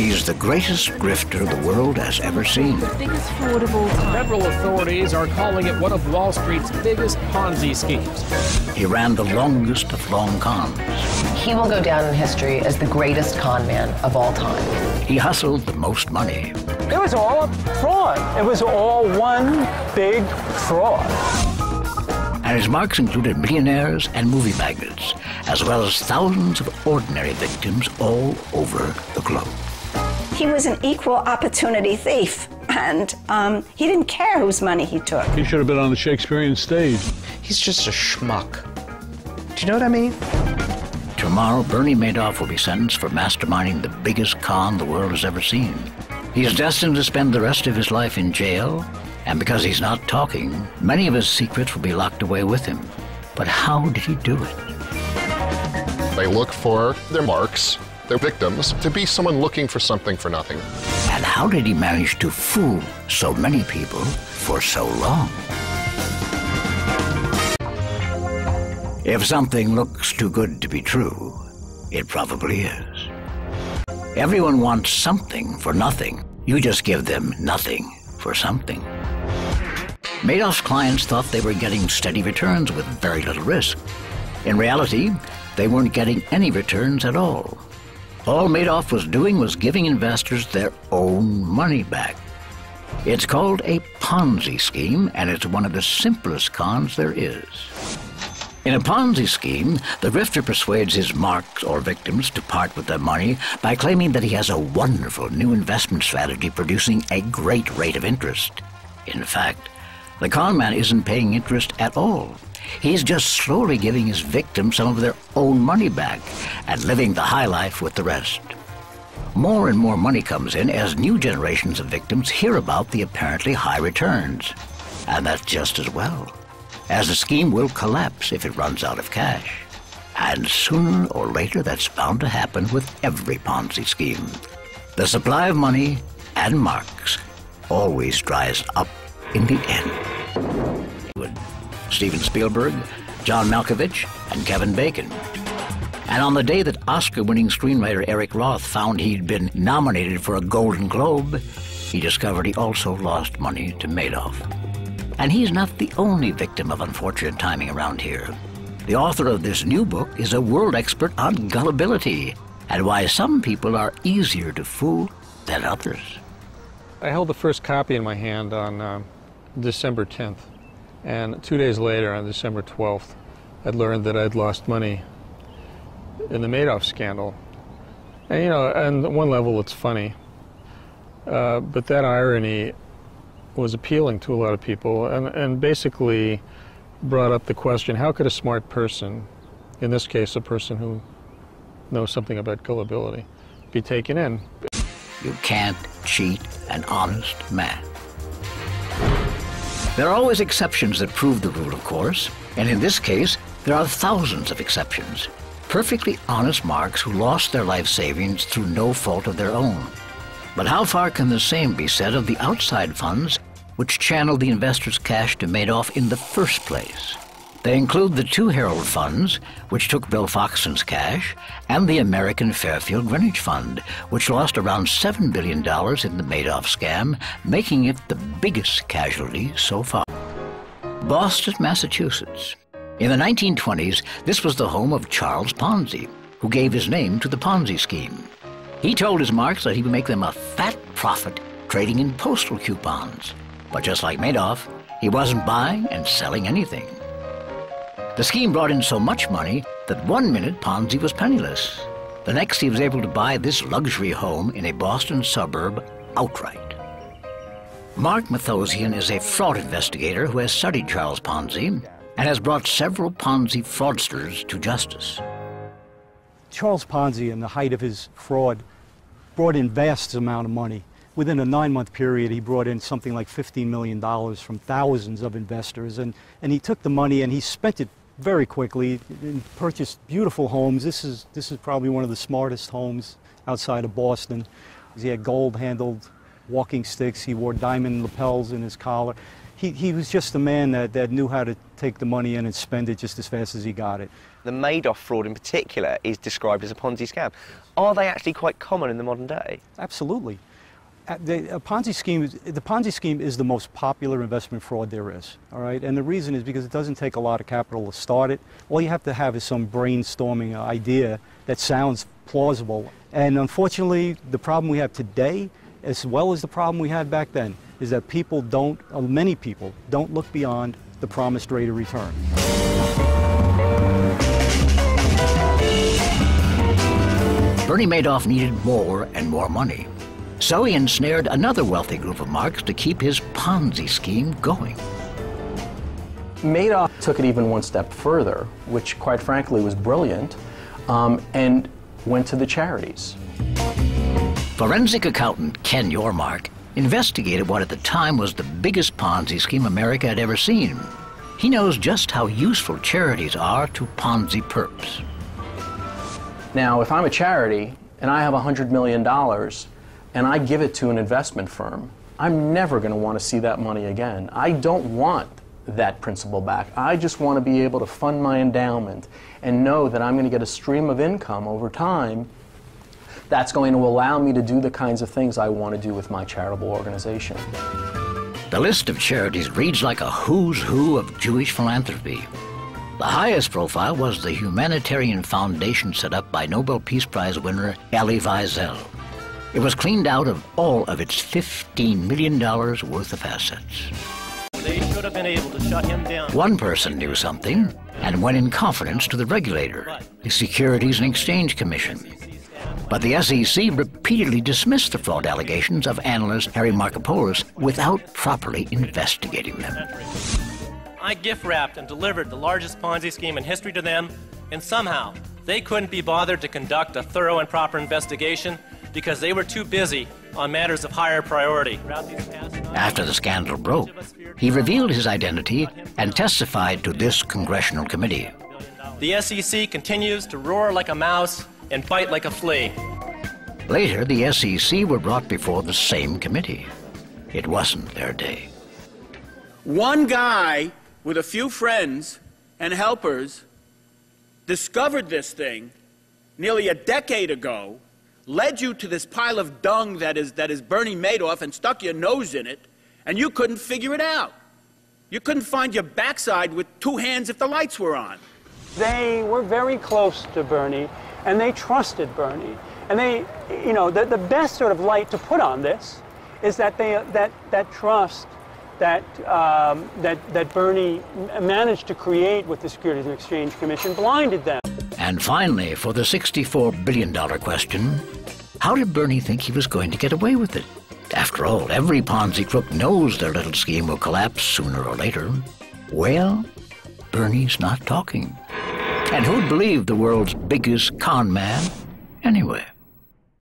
He's the greatest grifter the world has ever seen. The biggest fraud of all time. Federal authorities are calling it one of Wall Street's biggest Ponzi schemes. He ran the longest of long cons. He will go down in history as the greatest con man of all time. He hustled the most money. It was all a fraud. It was all one big fraud. And his marks included millionaires and movie magnates, as well as thousands of ordinary victims all over the globe. He was an equal opportunity thief, and he didn't care whose money he took. He should have been on the Shakespearean stage. He's just a schmuck. Do you know what I mean? Tomorrow, Bernie Madoff will be sentenced for masterminding the biggest con the world has ever seen. He is destined to spend the rest of his life in jail, and because he's not talking, many of his secrets will be locked away with him. But how did he do it? They look for their marks, their victims, to be someone looking for something for nothing. And how did he manage to fool so many people for so long? If something looks too good to be true, it probably is. Everyone wants something for nothing. You just give them nothing for something. Madoff's clients thought they were getting steady returns with very little risk. In reality, they weren't getting any returns at all. All Madoff was doing was giving investors their own money back. It's called a Ponzi scheme, and it's one of the simplest cons there is. In a Ponzi scheme, the grifter persuades his marks or victims to part with their money by claiming that he has a wonderful new investment strategy producing a great rate of interest. In fact, the con man isn't paying interest at all. He's just slowly giving his victims some of their own money back and living the high life with the rest. More and more money comes in as new generations of victims hear about the apparently high returns. And that's just as well, as the scheme will collapse if it runs out of cash. And sooner or later, that's bound to happen with every Ponzi scheme. The supply of money and marks always dries up in the end. Steven Spielberg, John Malkovich, and Kevin Bacon. And on the day that Oscar-winning screenwriter Eric Roth found he'd been nominated for a Golden Globe, he discovered he also lost money to Madoff. And he's not the only victim of unfortunate timing around here. The author of this new book is a world expert on gullibility and why some people are easier to fool than others. I held the first copy in my hand on December 10th. And 2 days later, on December 12th, I'd learned that I'd lost money in the Madoff scandal. And, you know, on one level, it's funny. But that irony was appealing to a lot of people and basically brought up the question, how could a smart person, in this case, a person who knows something about gullibility, be taken in? You can't cheat an honest man. There are always exceptions that prove the rule, of course, and in this case, there are thousands of exceptions. Perfectly honest marks who lost their life savings through no fault of their own. But how far can the same be said of the outside funds which channeled the investors' cash to Madoff in the first place? They include the two Herald funds, which took Bill Foxton's cash, and the American Fairfield Greenwich Fund, which lost around $7 billion in the Madoff scam, making it the biggest casualty so far. Boston, Massachusetts. In the 1920s, this was the home of Charles Ponzi, who gave his name to the Ponzi scheme. He told his marks that he would make them a fat profit trading in postal coupons. But just like Madoff, he wasn't buying and selling anything. The scheme brought in so much money that 1 minute Ponzi was penniless. The next he was able to buy this luxury home in a Boston suburb outright. Mark Mathosian is a fraud investigator who has studied Charles Ponzi and has brought several Ponzi fraudsters to justice. Charles Ponzi, in the height of his fraud, brought in vast amount of money. Within a 9-month period, he brought in something like $15 million from thousands of investors, and he took the money and he spent it very quickly and purchased beautiful homes. This is probably one of the smartest homes outside of Boston. He had gold-handled walking sticks. He wore diamond lapels in his collar. He was just a man that knew how to take the money in and spend it just as fast as he got it. The Madoff fraud in particular is described as a Ponzi scam. Are they actually quite common in the modern day? Absolutely. The Ponzi scheme is the most popular investment fraud there is, all right? And the reason is because it doesn't take a lot of capital to start it. All you have to have is some brainstorming idea that sounds plausible. And unfortunately, the problem we have today, as well as the problem we had back then, is that many people don't look beyond the promised rate of return. Bernie Madoff needed more and more money. So he ensnared another wealthy group of marks to keep his Ponzi scheme going. Madoff took it even one step further, which quite frankly was brilliant, and went to the charities. Forensic accountant Ken Yormark investigated what at the time was the biggest Ponzi scheme America had ever seen. He knows just how useful charities are to Ponzi perps. Now, if I'm a charity and I have $100 million and I give it to an investment firm, I'm never going to want to see that money again. I don't want that principal back. I just want to be able to fund my endowment and know that I'm going to get a stream of income over time that's going to allow me to do the kinds of things I want to do with my charitable organization. The list of charities reads like a who's who of Jewish philanthropy. The highest profile was the humanitarian foundation set up by Nobel Peace Prize winner Elie Wiesel. It was cleaned out of all of its $15 million worth of assets. They should have been able to shut him down. One person knew something and went in confidence to the regulator, the Securities and Exchange Commission. But the SEC repeatedly dismissed the fraud allegations of analyst Harry Markopolos without properly investigating them. I gift-wrapped and delivered the largest Ponzi scheme in history to them, and somehow they couldn't be bothered to conduct a thorough and proper investigation because they were too busy on matters of higher priority. After the scandal broke, he revealed his identity and testified to this congressional committee. The SEC continues to roar like a mouse and bite like a flea. Later, the SEC were brought before the same committee. It wasn't their day. One guy with a few friends and helpers discovered this thing nearly a decade ago, led you to this pile of dung that is Bernie Madoff, and stuck your nose in it, and you couldn't figure it out. You couldn't find your backside with two hands if the lights were on. They were very close to Bernie, and they trusted Bernie. And they, you know, the best sort of light to put on this is that that trust that Bernie managed to create with the Securities and Exchange Commission blinded them. And finally, for the $64 billion question, how did Bernie think he was going to get away with it? After all, every Ponzi crook knows their little scheme will collapse sooner or later. Well, Bernie's not talking. And who'd believe the world's biggest con man anyway?